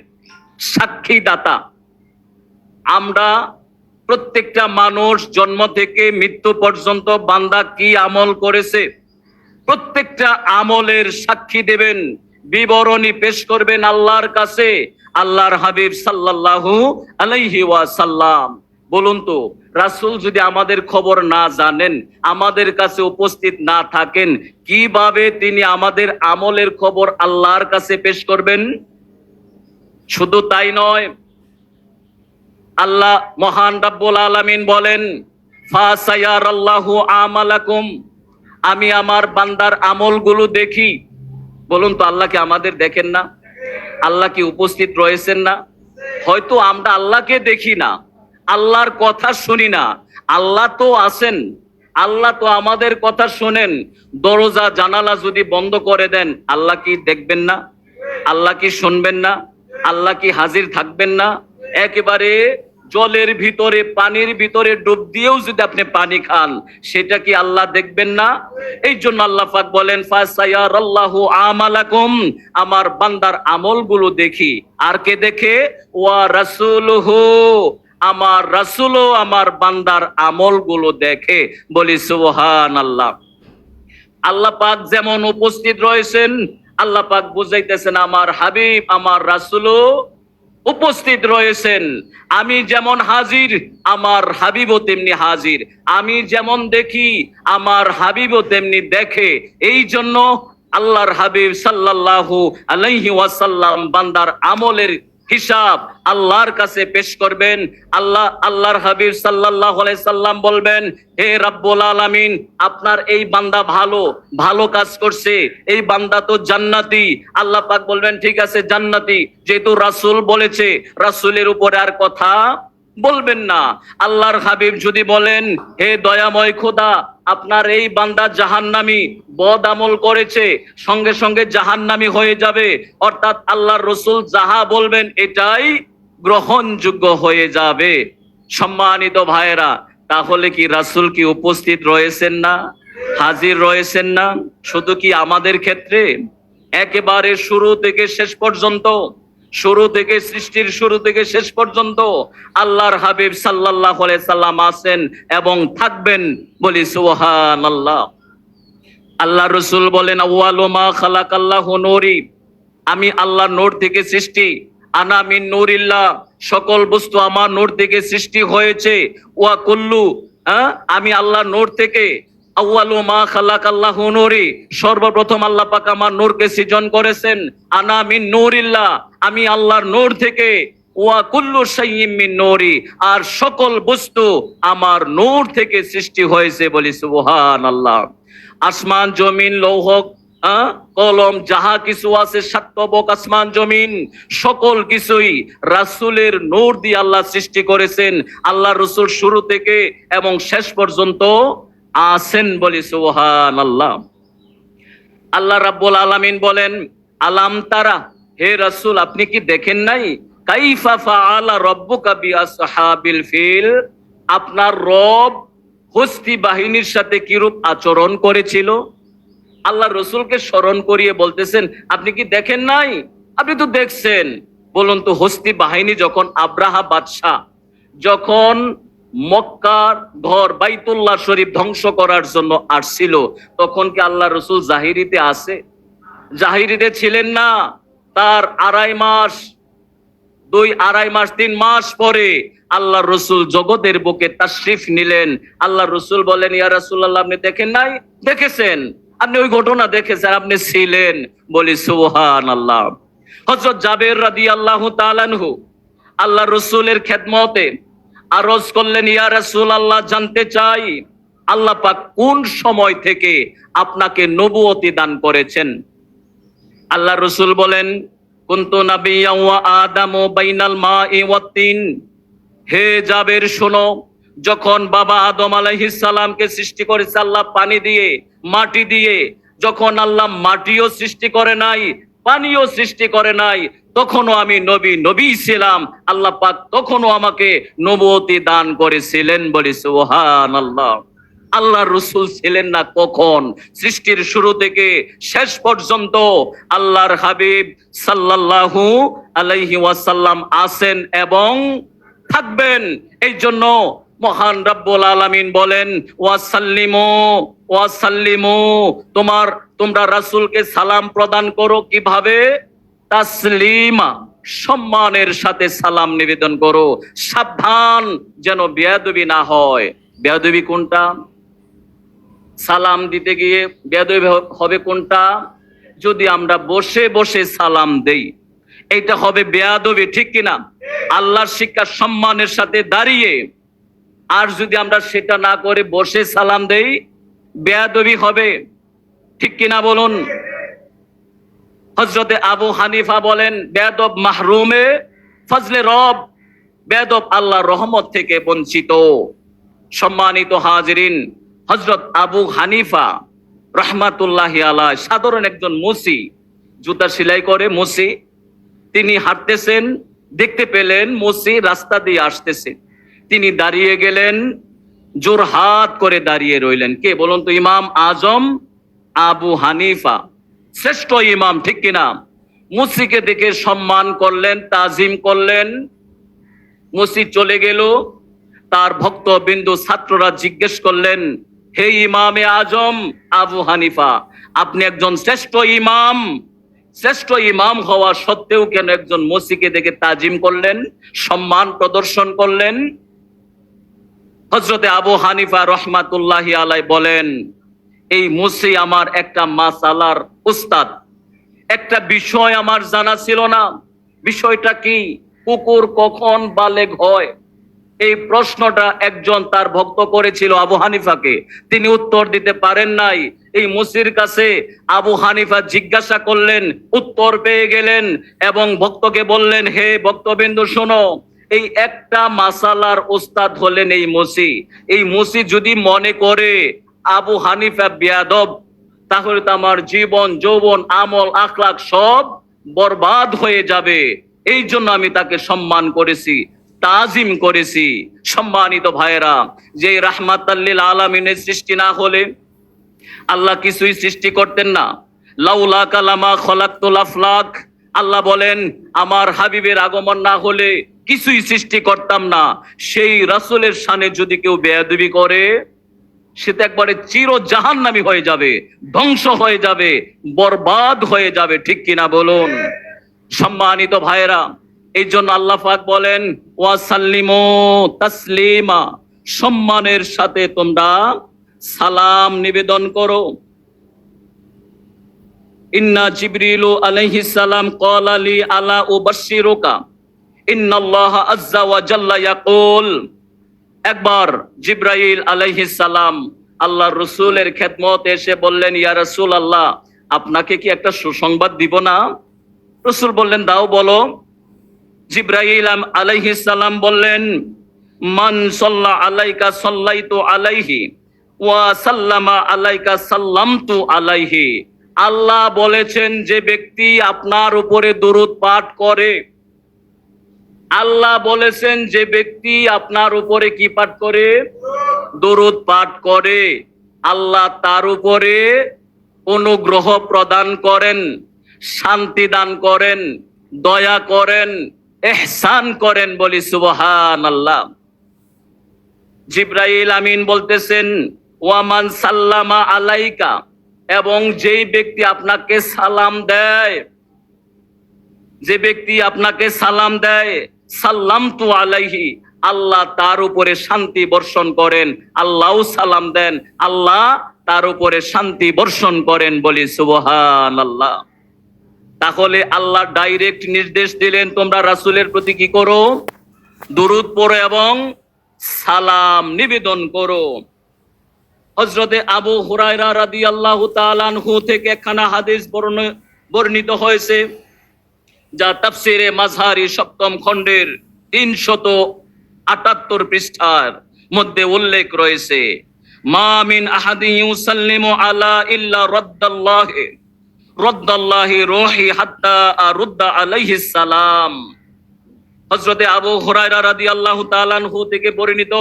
[SPEAKER 1] সাক্ষী দাতা। আমরা প্রত্যেকটা মানুষ জন্ম থেকে মৃত্যু পর্যন্ত বান্দা কি আমল করেছে প্রত্যেকটা আমলের সাক্ষী দেবেন বিবরণী পেশ করবেন আল্লাহর কাছে আল্লাহর হাবিব সাল্লাল্লাহু আলাইহি ওয়াসাল্লাম। বলুন তো, রাসূল যদি আমাদের খবর না জানেন, আমাদের কাছে উপস্থিত না থাকেন, কিভাবে তিনি আমাদের আমলের খবর আল্লাহর কাছে পেশ করবেন? শুধু তাই নয়, আল্লাহ মহান রাব্বুল আলামিন বলেন, ফাসায়ারাল্লাহু আমালাকুম, আমি আমার বান্দার আমলগুলো দেখি। বলুন তো, আল্লাহ কি আমাদের দেখেন না? আল্লাহ কি উপস্থিত রয়েছেন না? হয়তো আমরা আল্লাহকে দেখি না, আল্লাহর কথা শুনি না, আল্লাহ তো আছেন, আল্লাহ তো আমাদের কথা শোনেন। দরজা জানালা যদি বন্ধ করে দেন, আল্লাহ কি দেখবেন না? আল্লাহ কি শুনবেন না? আল্লাহ কি হাজির থাকবেন না? একেবারে জলের ভিতরে, পানির ভিতরে ডুব দিয়েও যদি আপনি পানি খান, সেটা কি আল্লাহ দেখবেন না? এই জন্য আল্লাহ পাক বলেন, ফাসায়ারাল্লাহু আমালাকুম, আমার বান্দার আমলগুলো দেখি। আর কে দেখে? ওয়া রাসূলুহু, আমার রাসূলও আমার বান্দার আমলগুলো দেখে। বলি সুবহানাল্লাহ। আল্লাহ পাক যেমন উপস্থিত রয়েছেন, আল্লাহ পাক বুঝাইতেছেন আমার হাবিব, আমার রাসূলও উপস্থিত রয়েছেন। আমি যেমন হাজির, আমার হাবিবও তেমনি হাজির। আমি যেমন দেখি, আমার হাবিবও তেমনি দেখে। এই জন্য আল্লাহর হাবিব সাল্লাল্লাহু আলাইহি ওয়াসাল্লাম বান্দার আমলের হিসাব আল্লাহর কাছে পেশ করবেন। আল্লাহর হাবিব সাল্লাল্লাহু আলাইহি সাল্লাম বলবেন, হে রাব্বুল আলামিন, আপনার এই বান্দা ভালো ভালো কাজ করছে, এই বান্দা তো জান্নাতি। আল্লাহ পাক বলবেন, ঠিক আছে জান্নাতি, যেহেতু রাসূল বলেছে, রাসূলের উপরে আর কথা বলবেন না। আল্লাহর হাবিব যদি বলেন, হে দয়াময় খোদা, আপনার এই বান্দা জাহান্নামী, বদ আমল করেছে, সঙ্গে সঙ্গে জাহান্নামী হয়ে যাবে। অর্থাৎ আল্লাহর রাসূল যাহা বলবেন এটাই গ্রহণযোগ্য হয়ে যাবে। সম্মানিত ভাইয়েরা, তাহলে কি রাসূল কি উপস্থিত রয়েছেন না? হাজির রয়েছেন না? শুধু কি আমাদের ক্ষেত্রে? একেবারে শুরু থেকে শেষ পর্যন্ত, শুরু থেকে সৃষ্টির শুরু থেকে শেষ পর্যন্ত আল্লাহর হাবিব সাল্লাল্লাহু আলাইহি সাল্লাম আছেন এবং থাকবেন। বলি সুবহানাল্লাহ। আল্লাহ রাসূল বলেন, আউয়ালু মা খালাকাল্লাহু নূরি, আমি আল্লাহর নূর থেকে সৃষ্টি। আনা মিন নূরিল্লাহ, সকল বস্তু আমার নূর থেকে সৃষ্টি হয়েছে। ওয়া কুল্লু, আমি আল্লাহর নূর থেকে। আউয়ালু মা খালাকাল্লাহু নূরি, সর্বপ্রথম আল্লাহ পাক আমার নূরকে সৃজন করেছেন। আনা মিন নূরিল্লাহ, আমি আল্লাহর নূর থেকে। ওয়া কুল্লু শাইইন মিন নূরি, আর সকল বস্তু আমার নূর থেকে সৃষ্টি হয়েছে। বলি সুবহানাল্লাহ। আসমান জমিন লৌহ কলম যাহা কিছু আছে, সাতবক আসমান জমিন সকল কিছুই রাসূলের নূর দিয়ে আল্লাহ সৃষ্টি করেছেন। আল্লাহ রাসূল শুরু থেকে এবং শেষ পর্যন্ত আছেন। বলি সুবহানাল্লাহ। আল্লাহ রাব্বুল আলামিন বলেন, আলাম তারা, হে রাসূল আপনি কি দেখেন নাই? কাইফা ফাআলা রাব্বুকা বিআসহাবিল ফিল, আপনার রব হস্তি বাহিনীর সাথে কিরূপ আচরণ করেছিল। আল্লাহ রসুলকে স্মরণ করিয়ে বলতেছেন, আপনি কি দেখেন নাই? আপনি তো দেখছেন। বলুন তো, হস্তি বাহিনী যখন আব্রাহা বাদশাহ যখন মক্কার ঘর বাইতুল্লাহ শরীফ ধ্বংস করার জন্য আসছিল, তখন কি আল্লাহ রসুল জাহিরিতে আছে? জাহিরিতে ছিলেন না। তার 2.5 মাস 3 মাস পরে আল্লাহ রসুল জগতের বুকে তাশরিফ নিলেন। আল্লাহ রসুল বলেন, ইয়া রাসূলুল্লাহ আপনি দেখেন নাই? দেখেছেন, আপনি ওই ঘটনা দেখেছেন, আপনি ছিলেন। বলি সুবহানাল্লাহ। হযরত জাবের রাদিয়াল্লাহু তাআলা আনহু আল্লাহ রসুলের খেদমতে আরজ করলেন, ইয়া রাসূলুল্লাহ জানতে চাই আল্লাহ পাক কোন সময় থেকে আপনাকে নবুয়তি দান করেছেন। আল্লাহ রসুল বলেন, কুনতু নাবিয়্যান ওয়া আদামু বাইনাল মাই ওয়াত তিন। হে জাবের শোনো, যখন বাবা আদম আলাইহিস সালামকে সৃষ্টি করেছে আল্লাহ পানি দিয়ে, মাটি দিয়ে, যখন আল্লাহ মাটিও সৃষ্টি করে নাই, পানিও সৃষ্টি করে নাই, তখনও আমি নবী ছিলাম। আল্লাহ পাক তখনও আমাকে নবুয়তি দান করেছিলেন। বলি সুবহানাল্লাহ। আল্লাহ রসুল ছিলেন না কখন? সৃষ্টির শুরু থেকে শেষ পর্যন্ত আল্লাহর হাবিব সাল্লাল্লাহু আলাইহি ওয়াসাল্লাম আছেন এবং থাকবেন। এই জন্য মহান রব্বুল আলামিন বলেন, ওয়াসাল্লিমু ওয়াসাল্লিমু, তোমরা রাসূলকে সালাম প্রদান করো। কিভাবে? তাসলিমা, সম্মানের সাথে সালাম নিবেদন করো। সাবধান যেন বেয়াদবি না হয়। বেয়াদবি কোনটা? সালাম দিতে গিয়ে বেয়াদবি হবে কোনটা? যদি আমরা বসে বসে সালাম দেই, এটা হবে বেয়াদবি, ঠিক কিনা? আল্লাহর শিক্ষা সম্মানের সাথে দাঁড়িয়ে। আর যদি আমরা সেটা না করে বসে সালাম দেই, বেয়াদবি হবে, ঠিক কিনা বলুন? হযরতে আবু হানিফা বলেন, বেয়াদব মাহরুমে ফজলে রব, বেয়াদব আল্লাহর রহমত থেকে বঞ্চিত। সম্মানিত হাজিরিন, হযরত আবু হানিফা রাহমাতুল্লাহি আলাইহি সাধারণ একজন মুসি, জুতা সেলাই করে মুসি। তিনি হাঁটতেছেন, দেখতে পেলেন মুসি রাস্তা দিয়ে আসতেছে। তিনি দাঁড়িয়ে গেলেন, জোর হাত করে দাঁড়িয়ে রইলেন। কে বলুন তো? ইমাম আজম আবু হানিফা, শ্রেষ্ঠ ইমাম, ঠিক কিনা? মুসিকে দেখে সম্মান করলেন, তাজিম করলেন। মুসি চলে গেল। তার ভক্তবিন্দু ছাত্ররা জিজ্ঞেস করলেন, হে ইমামে আজম আবু হানিফা, আপনি একজন শ্রেষ্ঠ ইমাম, শ্রেষ্ঠ ইমাম হওয়া সত্ত্বেও কেন একজন মুসিকে দেখে তাজিম করলেন, সম্মান প্রদর্শন করলেন? হযরতে আবু হানিফা রহমাতুল্লাহি আলাইহি বলেন, এই মুসি আমার একটা মাসালার উস্তাদ। একটা বিষয় আমার জানা ছিল না। বিষয়টা কি? কুকুর কখন বালেগ হয়? এই প্রশ্নটা একজন তার ভক্ত করেছিল আবু হানিফাকে। তিনি উত্তর দিতে পারেন নাই। এই মুসির কাছে আবু হানিফা জিজ্ঞাসা করলেন, উত্তর পেয়ে গেলেন এবং ভক্তকে বললেন, হে ভক্তবিন্দু শোনো, এই একটা মাসালার উস্তাদ হলেন এই মুসি। এই মুসি যদি মনে করে আবু হানিফা বেয়াদব, তাহলে তো আমার জীবন যৌবন আমল আখলাক সব বরবাদ হয়ে যাবে। এই জন্য আমি তাকে সম্মান করেছি, তাজিম করেছি। সম্মানিত ভাইয়েরা, যে রাহমাতাল লিল আলামিনের সৃষ্টি না হলে আল্লাহ কিছুই সৃষ্টি করতেন না। লাউলা কালামা খলাকতুল আফলাক, আল্লাহ বলেন আমার হাবিবের আগমন না হলে কিছুই সৃষ্টি করতাম না। সেই রাসূলের শানে যদি কেউ বেয়াদবি করে, সে তো একবারে চির জাহান্নামী হয়ে যাবে, ধ্বংস হয়ে যাবে, বরবাদ হয়ে যাবে, ঠিক কিনা বলুন? সম্মানিত ভাইয়েরা, এই জন্য আল্লাহ পাক বলেন, ওয়াসাল্লিমু তাসলিমা, সম্মানের সাথে তোমরা সালাম নিবেদন করো। ইন্না জিবরিলু আলাইহিস সালাম ক্বালা লি আলা উবাশশিরুকা ইন্নাল্লাহা আযজা ওয়া জাল্লা ইয়াকুল। একবার জিবরাইল আলাইহিস সালাম আল্লাহর রাসূলের খেদমতে এসে বললেন, ইয়া রাসূলুল্লাহ, আপনাকে কি একটা সুসংবাদ দিব না? রাসূল বললেন, দাও, বলো। জিবরাইল আলাইহিস সালাম বললেন, মান সাল্লা আলাইকা সাল্লাইতু আলাইহি ওয়া সাল্লামা আলাইকা সাল্লামতু আলাইহি। আল্লাহ বলেছেন, যে ব্যক্তি আপনার উপরে দরুদ পাঠ করে, আল্লাহ বলেছেন যে ব্যক্তি আপনার উপরে কি পাঠ করে? দরুদ পাঠ করে, আল্লাহ তার উপরে অনুগ্রহ প্রদান করেন, শান্তি দান করেন, দয়া করেন, ইহসান করেন। বলি সুবহানাল্লাহ। জিবরাইল আমিন বলতেছেন, ওয়ামান সাল্লামা আলাইকা, এবং যেই ব্যক্তি আপনাকে সালাম দেয়, যে ব্যক্তি আপনাকে সালাম দেয়, সাল্লামতু আলাইহি, আল্লাহ তার উপরে শান্তি বর্ষণ করেন। আল্লাহও সালাম দেন, আল্লাহ তার উপরে শান্তি বর্ষণ করেন। বলি সুবহানাল্লাহ। তাহলে আল্লাহ ডাইরেক্ট নির্দেশ দিলেন, তোমরা রাসূলের প্রতি কি করো? দুরূদ পড়ো এবং সালাম নিবেদন করো। হযরতে আবু হুরায়রা রাদিয়াল্লাহু তাআলা আনহু থেকে একখানা হাদিস বর্ণিত হয়েছে, যা তাফসিরে মাযহারি ৭ম খণ্ডের ৩৭৮ পৃষ্ঠার মধ্যে উল্লেখ রয়েছে। মা মিন আহাদিন ইউসাল্লিমু আলা ইল্লা রাদ্দাল্লাহি রূহি হাত্তা আরুদ্দা আলাইহিস সালাম। হযরতে আবু হুরায়রা রাদিয়াল্লাহু তাআলা আনহু থেকে বর্ণিত,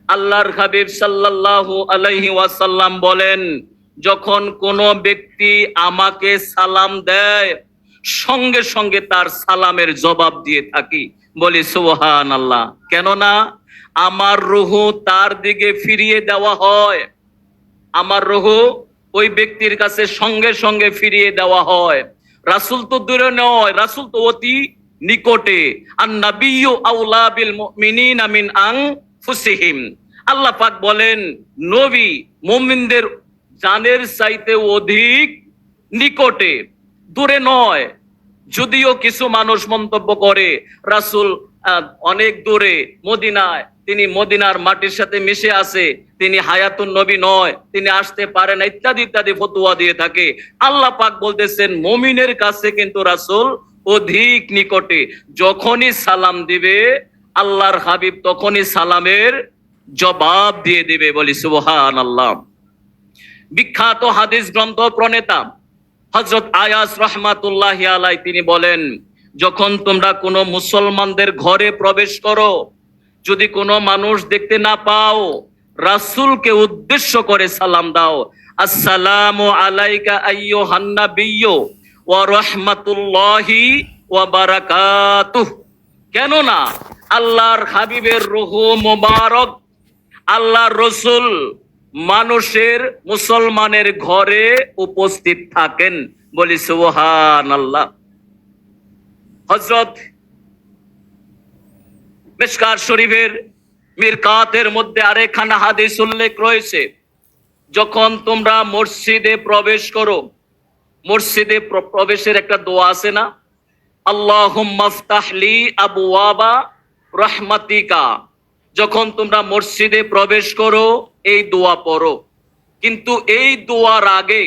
[SPEAKER 1] আল্লাহর হাবিব সাল্লাল্লাহু আলাইহি ওয়াসাল্লাম বলেন, যখন কোন ব্যক্তি আমাকে সালাম দেয়, সঙ্গে সঙ্গে তার সালামের জবাব দিয়ে থাকি। বলি সুবহানাল্লাহ। কেননা আমার রূহ তার দিকে ফিরিয়ে দেওয়া হয়। আমার রূহ ওই ব্যক্তির কাছে সঙ্গে সঙ্গে ফিরিয়ে দেওয়া হয়। রাসূল তো দূরে নয়, রাসূল তো অতি নিকটে। আন-নাবিয়্যু আউলা বিল মুমিনিনা মিন আনফুসিহিম। আল্লাহ পাক বলেন নবী মুমিনদের জানের চাইতে অধিক নিকটে, দূরে নয়। যদিও কিছু মানুষ মন্তব্য করে রাসূল অনেক দূরে মদিনায়, তিনি মদিনার মাটির সাথে মিশে আছে, তিনি হায়াতুন নবী নয়, তিনি আসতে পারে না, ইত্যাদি ইত্যাদি ফতোয়া দিয়ে থাকে। আল্লাহ পাক বলতেছেন মুমিনের কাছে কিন্তু রাসূল অধিক নিকটে। যখনই সালাম দিবে আল্লাহর হাবিব তখনই সালামের জবাব দিয়ে দিবে। বলি সুবহানাল্লাহ। বিখ্যাত হাদিস গ্রন্থ প্রণেতা হযরত আয়াস রাহমাতুল্লাহি আলাইহি তিনি বলেন, যখন তোমরা কোনো মুসলমানদের ঘরে প্রবেশ করো, যদি কোনো মানুষ দেখতে না পাও, রাসূলকে উদ্দেশ্য করে সালাম দাও, আসসালামু আলাইকা আইয়ুহান নাবিয়্যু ওয়া রাহমাতুল্লাহি ওয়া বারাকাতুহু। কেননা আল্লাহর হাবিবের রূহ মোবারক, আল্লাহর রাসূল মানুষের মুসলমানের ঘরে উপস্থিত থাকেন। বলি সুবহানাল্লাহ। হযরত মিশকাত শরীফের মিরকাতের মধ্যে আরেকখানা হাদিস উল্লেখ রয়েছে, যখন তোমরা মসজিদে প্রবেশ করো, মসজিদে প্রবেশের একটা দোয়া আছে না, আল্লাহুম্মা ফতাহলি আবওয়াবা রাহমাতিকা। যখন তোমরা মসজিদে প্রবেশ করো এই দোয়া পড়ো। কিন্তু এই দোয়ার আগে,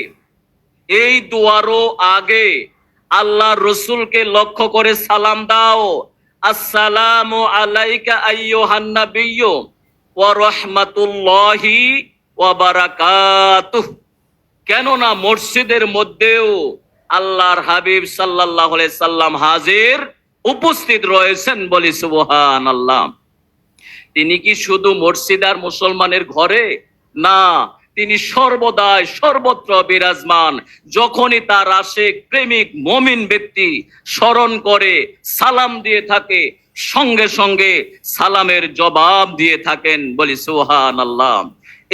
[SPEAKER 1] এই দোয়ারও আগে আল্লাহ রসুলকে লক্ষ্য করে সালাম দাও, আসসালামু আলাইকা আইয়ুহান নাবিয়্যু ওয়া রাহমাতুল্লাহি ওয়া বারাকাতুহু। কেননা মসজিদের মধ্যেও আল্লাহর হাবিব সাল্লাল্লাহু আলাইহি সাল্লাম হাজির, উপস্থিত রয়েছেন। বলি সুবহানাল্লাহ। তিনি কি শুধু মসজিদ আর মুসলমানের ঘরে? না, তিনি সর্বদাই সর্বত্র বিরাজমান। যখনই তার আশিক প্রেমিক মুমিন ব্যক্তি স্মরণ করে সালাম দিয়ে থাকে, সঙ্গে সঙ্গে সালামের জবাব দিয়ে থাকেন। বলি সুবহানাল্লাহ।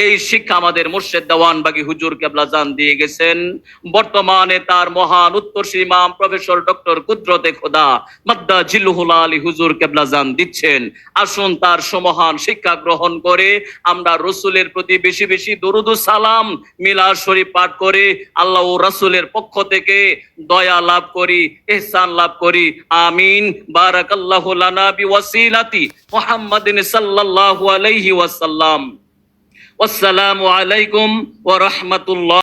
[SPEAKER 1] এই শিক্ষা আমাদের মুর্শিদ দেওয়ানবাগী হুজুর কেবলা জান দিয়ে গেছেন। বর্তমানে তার মহান উত্তরসূরি ইমাম প্রফেসর ডক্টর কুদরতে খোদা মাদ্দা জিল্লুহুল আলী হুজুর কেবলা জান দিচ্ছেন। আসুন তার সমহান শিক্ষা গ্রহণ করে আমরা রসুলের প্রতি বেশি বেশি দরুদ ও সালাম মিলাদ শরীফ পাঠ করে আল্লাহ ও রাসূলের পক্ষ থেকে দয়া লাভ করি, ইহসান লাভ করি। আমিন। বারাকাল্লাহু লানা বিওয়াসিলাতি মুহাম্মাদিন সাল্লাল্লাহু আলাইহি ওয়াসাল্লাম। আসসালামু আলাইকুম ওয়া রাহমাতুল্লাহ।